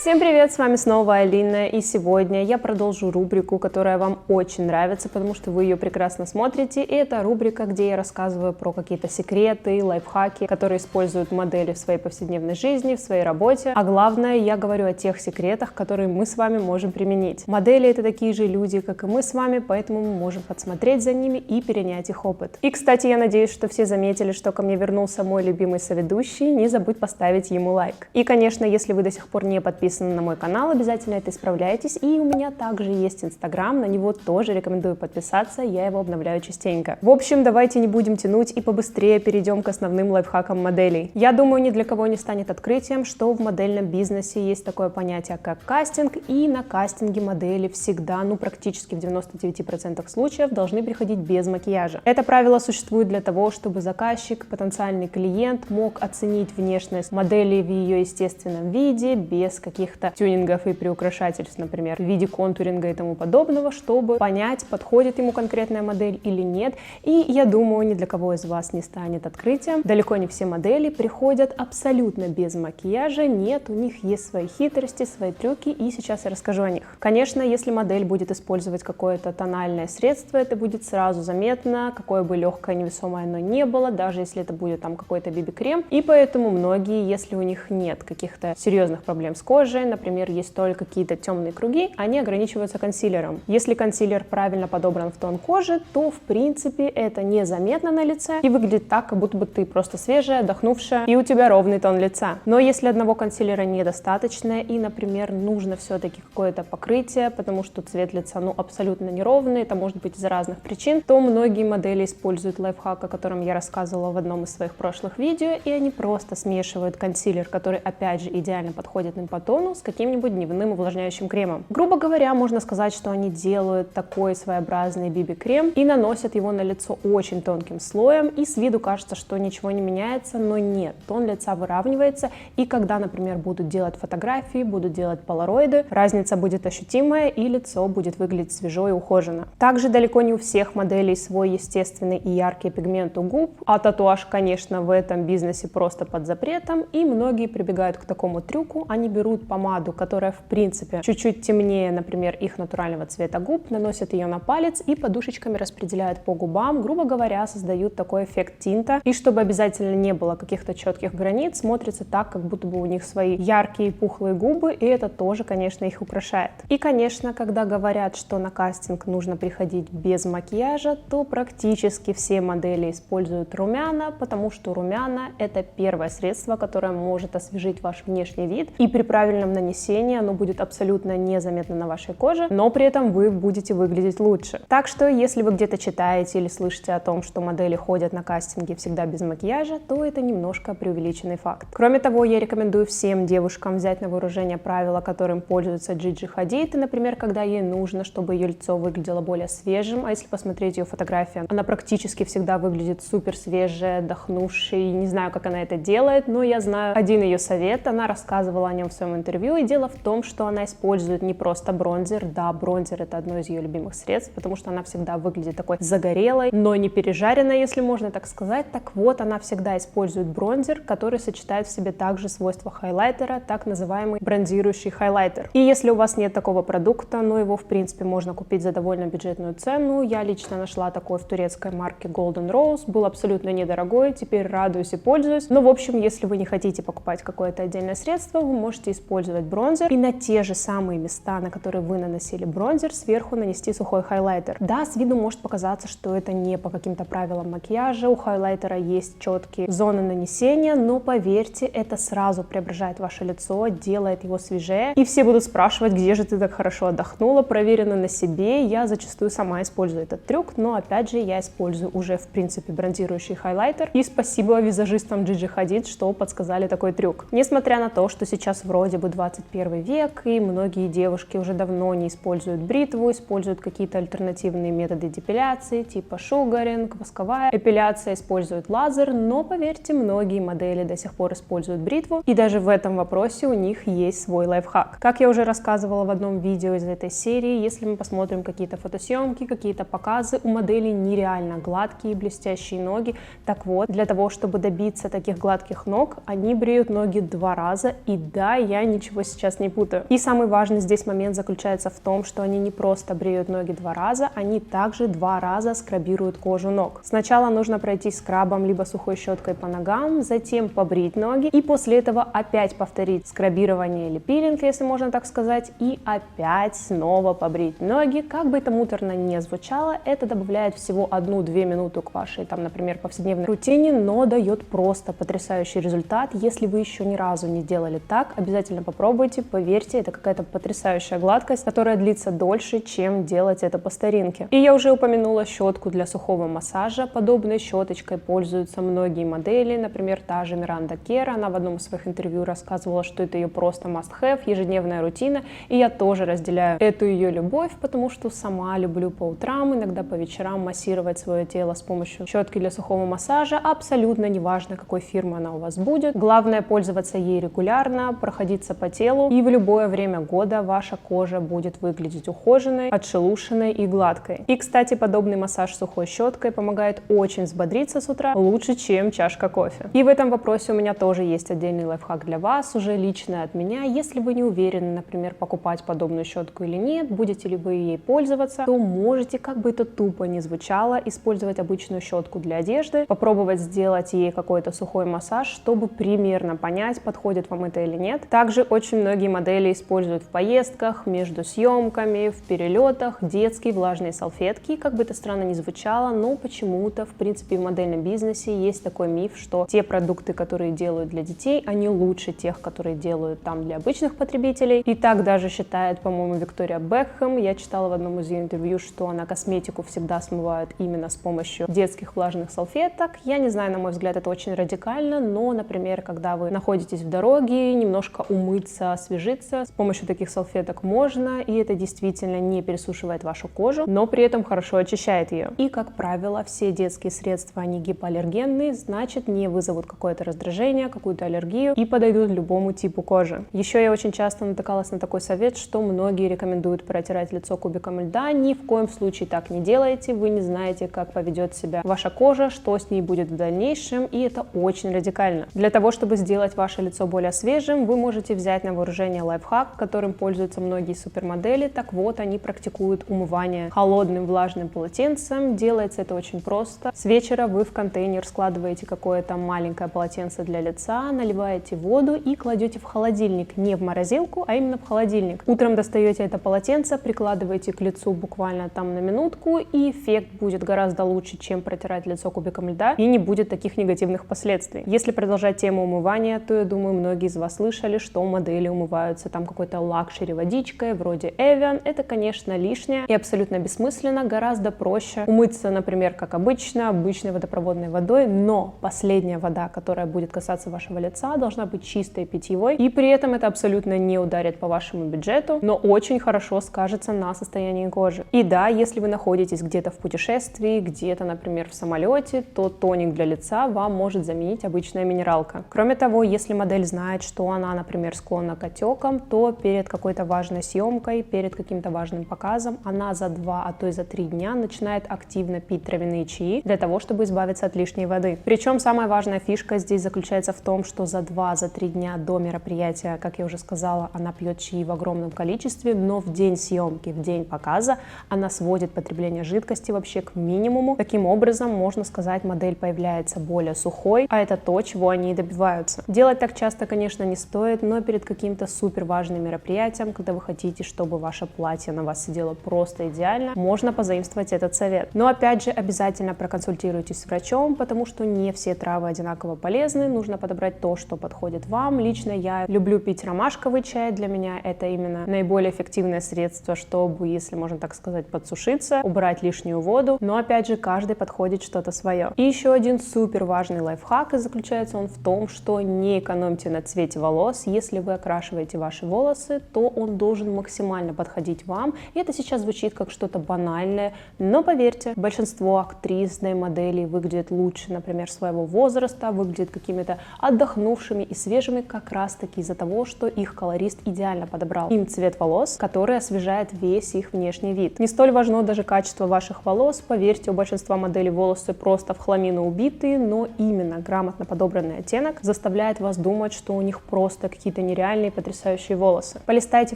Всем привет, с вами снова Алина, и сегодня я продолжу рубрику, которая вам очень нравится, потому что вы ее прекрасно смотрите, и это рубрика, где я рассказываю про какие-то секреты, лайфхаки, которые используют модели в своей повседневной жизни, в своей работе, а главное, я говорю о тех секретах, которые мы с вами можем применить. Модели — это такие же люди, как и мы с вами, поэтому мы можем подсмотреть за ними и перенять их опыт. И, кстати, я надеюсь, что все заметили, что ко мне вернулся мой любимый соведущий, не забудь поставить ему лайк. И, конечно, если вы до сих пор не подписаны на мой канал, обязательно это исправляйтесь. И у меня также есть Инстаграм, на него тоже рекомендую подписаться, я его обновляю частенько. В общем, давайте не будем тянуть и побыстрее перейдем к основным лайфхакам моделей. Я думаю, ни для кого не станет открытием, что в модельном бизнесе есть такое понятие, как кастинг, и на кастинге модели всегда, практически в 99% случаев должны приходить без макияжа. Это правило существует для того, чтобы заказчик, потенциальный клиент мог оценить внешность модели в ее естественном виде, без каких-то тюнингов и приукрашательств, например, в виде контуринга и тому подобного, чтобы понять, подходит ему конкретная модель или нет. И я думаю, ни для кого из вас не станет открытием. Далеко не все модели приходят абсолютно без макияжа. Нет, у них есть свои хитрости, свои трюки, и сейчас я расскажу о них. Конечно, если модель будет использовать какое-то тональное средство, это будет сразу заметно, какое бы легкое, невесомое оно не было, даже если это будет там какой-то BB-крем. И поэтому многие, если у них нет каких-то серьезных проблем с кожей, например, есть только какие-то темные круги, они ограничиваются консилером. Если консилер правильно подобран в тон кожи, то в принципе это незаметно на лице и выглядит так, как будто бы ты просто свежая, отдохнувшая и у тебя ровный тон лица. Но если одного консилера недостаточно и, например, нужно все-таки какое-то покрытие, потому что цвет лица абсолютно неровный, это может быть из-за разных причин, то многие модели используют лайфхак, о котором я рассказывала в одном из своих прошлых видео, и они просто смешивают консилер, который опять же идеально подходит им по тону, с каким-нибудь дневным увлажняющим кремом. Грубо говоря, можно сказать, что они делают такой своеобразный BB-крем и наносят его на лицо очень тонким слоем, и с виду кажется, что ничего не меняется, но нет, тон лица выравнивается, и когда, например, будут делать фотографии, будут делать полароиды, разница будет ощутимая, и лицо будет выглядеть свежо и ухоженно. Также далеко не у всех моделей свой естественный и яркий пигмент у губ, а татуаж, конечно, в этом бизнесе просто под запретом, и многие прибегают к такому трюку, они берут помаду, которая в принципе чуть-чуть темнее, например, их натурального цвета губ, наносят ее на палец и подушечками распределяют по губам, грубо говоря, создают такой эффект тинта. И чтобы обязательно не было каких-то четких границ, смотрится так, как будто бы у них свои яркие пухлые губы, и это тоже, конечно, их украшает. И, конечно, когда говорят, что на кастинг нужно приходить без макияжа, то практически все модели используют румяна, потому что румяна — это первое средство, которое может освежить ваш внешний вид, и при правильном нанесении оно будет абсолютно незаметно на вашей коже, но при этом вы будете выглядеть лучше. Так что, если вы где-то читаете или слышите о том, что модели ходят на кастинги всегда без макияжа, то это немножко преувеличенный факт. Кроме того, я рекомендую всем девушкам взять на вооружение правила, которым пользуется Джиджи Хадид, например, когда ей нужно, чтобы ее лицо выглядело более свежим, а если посмотреть ее фотографию, она практически всегда выглядит супер свежая, отдохнувшей, не знаю, как она это делает, но я знаю один ее совет, она рассказывала о нем в своем интервью, и дело в том, что она использует не просто бронзер, да, бронзер — это одно из ее любимых средств, потому что она всегда выглядит такой загорелой, но не пережаренной, если можно так сказать. Так вот, она всегда использует бронзер, который сочетает в себе также свойства хайлайтера, так называемый бронзирующий хайлайтер. И если у вас нет такого продукта, но его в принципе можно купить за довольно бюджетную цену, я лично нашла такой в турецкой марке Golden Rose, был абсолютно недорогой, теперь радуюсь и пользуюсь. Но в общем, если вы не хотите покупать какое-то отдельное средство, вы можете использовать бронзер и на те же самые места, на которые вы наносили бронзер, сверху нанести сухой хайлайтер. Да, с виду может показаться, что это не по каким-то правилам макияжа, у хайлайтера есть четкие зоны нанесения, но поверьте, это сразу преображает ваше лицо, делает его свежее, и все будут спрашивать, где же ты так хорошо отдохнула. Проверено на себе, я зачастую сама использую этот трюк, но опять же я использую уже в принципе бронзирующий хайлайтер, и спасибо визажистам Джиджи Хадид, что подсказали такой трюк. Несмотря на то, что сейчас вроде бы 21 век, и многие девушки уже давно не используют бритву, используют какие-то альтернативные методы депиляции, типа шугаринг, восковая эпиляция, используют лазер, но поверьте, многие модели до сих пор используют бритву, и даже в этом вопросе у них есть свой лайфхак. Как я уже рассказывала в одном видео из этой серии, если мы посмотрим какие-то фотосъемки, какие-то показы, у моделей нереально гладкие, блестящие ноги. Так вот, для того, чтобы добиться таких гладких ног, они бреют ноги 2 раза, и да, я ничего сейчас не путаю. И самый важный здесь момент заключается в том, что они не просто бреют ноги 2 раза, они также 2 раза скрабируют кожу ног. Сначала нужно пройтись скрабом либо сухой щеткой по ногам, затем побрить ноги и после этого опять повторить скрабирование или пилинг, если можно так сказать, и опять снова побрить ноги. Как бы это муторно не звучало, это добавляет всего 1-2 минуты к вашей, там, например, повседневной рутине, но дает просто потрясающий результат. Если вы еще ни разу не делали так, обязательно попробуйте, поверьте, это какая-то потрясающая гладкость, которая длится дольше, чем делать это по старинке. И я уже упомянула щетку для сухого массажа. Подобной щеточкой пользуются многие модели, например, та же Миранда Кер. Она в одном из своих интервью рассказывала, что это ее просто must-have, ежедневная рутина, и я тоже разделяю эту ее любовь, потому что сама люблю по утрам, иногда по вечерам массировать свое тело с помощью щетки для сухого массажа. Абсолютно неважно, какой фирмы она у вас будет. Главное пользоваться ей регулярно, проходиться по телу, и в любое время года ваша кожа будет выглядеть ухоженной, отшелушенной и гладкой. И, кстати, подобный массаж сухой щеткой помогает очень взбодриться с утра, лучше, чем чашка кофе. И в этом вопросе у меня тоже есть отдельный лайфхак для вас, уже лично от меня. Если вы не уверены, например, покупать подобную щетку или нет, будете ли вы ей пользоваться, то можете, как бы это тупо ни звучало, использовать обычную щетку для одежды, попробовать сделать ей какой-то сухой массаж, чтобы примерно понять, подходит вам это или нет. Также очень многие модели используют в поездках, между съемками, в перелетах детские влажные салфетки. Как бы это странно ни звучало, но почему-то, в принципе, в модельном бизнесе есть такой миф, что те продукты, которые делают для детей, они лучше тех, которые делают там для обычных потребителей. И так даже считает, по-моему, Виктория Бекхэм. Я читала в одном из ее интервью, что она косметику всегда смывает именно с помощью детских влажных салфеток. Я не знаю, на мой взгляд, это очень радикально, но, например, когда вы находитесь в дороге, немножко умыться, освежиться, с помощью таких салфеток можно, и это действительно не пересушивает вашу кожу, но при этом хорошо очищает ее. И, как правило, все детские средства, они гипоаллергенные, значит, не вызовут какое-то раздражение, какую-то аллергию и подойдут любому типу кожи. Еще я очень часто натыкалась на такой совет, что многие рекомендуют протирать лицо кубиком льда. Ни в коем случае так не делайте, вы не знаете, как поведет себя ваша кожа, что с ней будет в дальнейшем, и это очень радикально. Для того, чтобы сделать ваше лицо более свежим, вы можете взять на вооружение лайфхак, которым пользуются многие супермодели. Так вот, они практикуют умывание холодным влажным полотенцем. Делается это очень просто. С вечера вы в контейнер складываете какое-то маленькое полотенце для лица, наливаете воду и кладете в холодильник. Не в морозилку, а именно в холодильник. Утром достаете это полотенце, прикладываете к лицу буквально там на минутку, и эффект будет гораздо лучше, чем протирать лицо кубиком льда, и не будет таких негативных последствий. Если продолжать тему умывания, то я думаю, многие из вас слышали, что модели умываются там какой-то лакшери водичкой, вроде Evian. Это, конечно, лишнее и абсолютно бессмысленно. Гораздо проще умыться, например, как обычно, обычной водопроводной водой, но последняя вода, которая будет касаться вашего лица, должна быть чистой, питьевой, и при этом это абсолютно не ударит по вашему бюджету, но очень хорошо скажется на состоянии кожи. И да, если вы находитесь где-то в путешествии, где-то, например, в самолете, то тоник для лица вам может заменить обычная минералка. Кроме того, если модель знает, что она, например, склонна к отекам, то перед какой-то важной съемкой, перед каким-то важным показом она за 2, а то и за 3 дня начинает активно пить травяные чаи для того, чтобы избавиться от лишней воды. Причем самая важная фишка здесь заключается в том, что за 2-3 дня до мероприятия, как я уже сказала, она пьет чаи в огромном количестве, но в день съемки, в день показа она сводит потребление жидкости вообще к минимуму. Таким образом, можно сказать, модель появляется более сухой, а это то, чего они и добиваются. Делать так часто, конечно, не стоит, но перед каким-то супер важным мероприятием, когда вы хотите, чтобы ваше платье на вас сидело просто идеально, можно позаимствовать этот совет. Но опять же, обязательно проконсультируйтесь с врачом, потому что не все травы одинаково полезны, нужно подобрать то, что подходит вам. Лично я люблю пить ромашковый чай, для меня это именно наиболее эффективное средство, чтобы, если можно так сказать, подсушиться, убрать лишнюю воду, но опять же, каждый подходит что-то свое. И еще один супер важный лайфхак, и заключается он в том, что не экономьте на цвете волос. Если вы окрашиваете ваши волосы, то он должен максимально подходить вам. И это сейчас звучит как что-то банальное, но поверьте, большинство актрис, да и моделей выглядят лучше, например, своего возраста, выглядят какими-то отдохнувшими и свежими как раз-таки из-за того, что их колорист идеально подобрал им цвет волос, который освежает весь их внешний вид. Не столь важно даже качество ваших волос, поверьте, у большинства моделей волосы просто в хламину убитые, но именно грамотно подобранный оттенок заставляет вас думать, что у них просто какие-то какие-то нереальные потрясающие волосы. Полистайте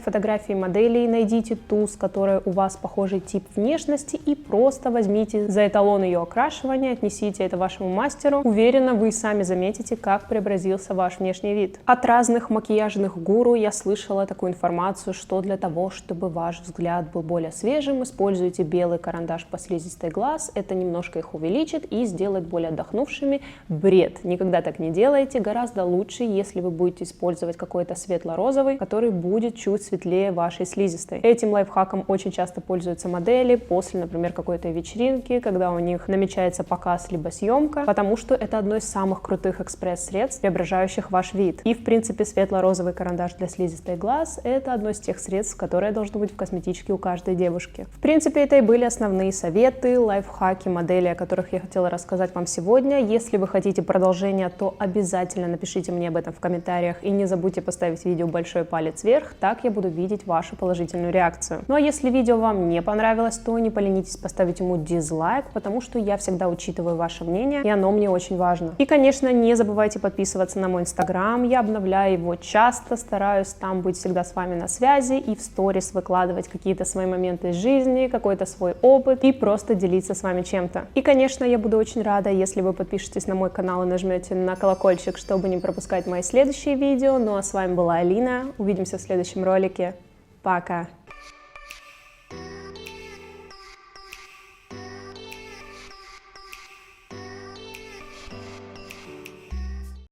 фотографии моделей, найдите ту, с которой у вас похожий тип внешности, и просто возьмите за эталон ее окрашивания, отнесите это вашему мастеру. Уверена, вы сами заметите, как преобразился ваш внешний вид. От разных макияжных гуру я слышала такую информацию, что для того, чтобы ваш взгляд был более свежим, используйте белый карандаш по слизистой глаз, это немножко их увеличит и сделает более отдохнувшими. Бред! Никогда так не делайте, гораздо лучше, если вы будете использовать какой-то светло-розовый, который будет чуть светлее вашей слизистой. Этим лайфхаком очень часто пользуются модели после, например, какой-то вечеринки, когда у них намечается показ либо съемка, потому что это одно из самых крутых экспресс-средств, преображающих ваш вид. И, в принципе, светло-розовый карандаш для слизистой глаз — это одно из тех средств, которое должно быть в косметичке у каждой девушки. В принципе, это и были основные советы, лайфхаки, модели, о которых я хотела рассказать вам сегодня. Если вы хотите продолжение, то обязательно напишите мне об этом в комментариях и не забудьте поставить видео большой палец вверх, так я буду видеть вашу положительную реакцию. Ну а если видео вам не понравилось, то не поленитесь поставить ему дизлайк, потому что я всегда учитываю ваше мнение, и оно мне очень важно. И, конечно, не забывайте подписываться на мой инстаграм, я обновляю его часто, стараюсь там быть всегда с вами на связи и в сторис выкладывать какие-то свои моменты из жизни, какой-то свой опыт и просто делиться с вами чем-то. И, конечно, я буду очень рада, если вы подпишетесь на мой канал и нажмете на колокольчик, чтобы не пропускать мои следующие видео. Ну а с вами была Алина, увидимся в следующем ролике. Пока!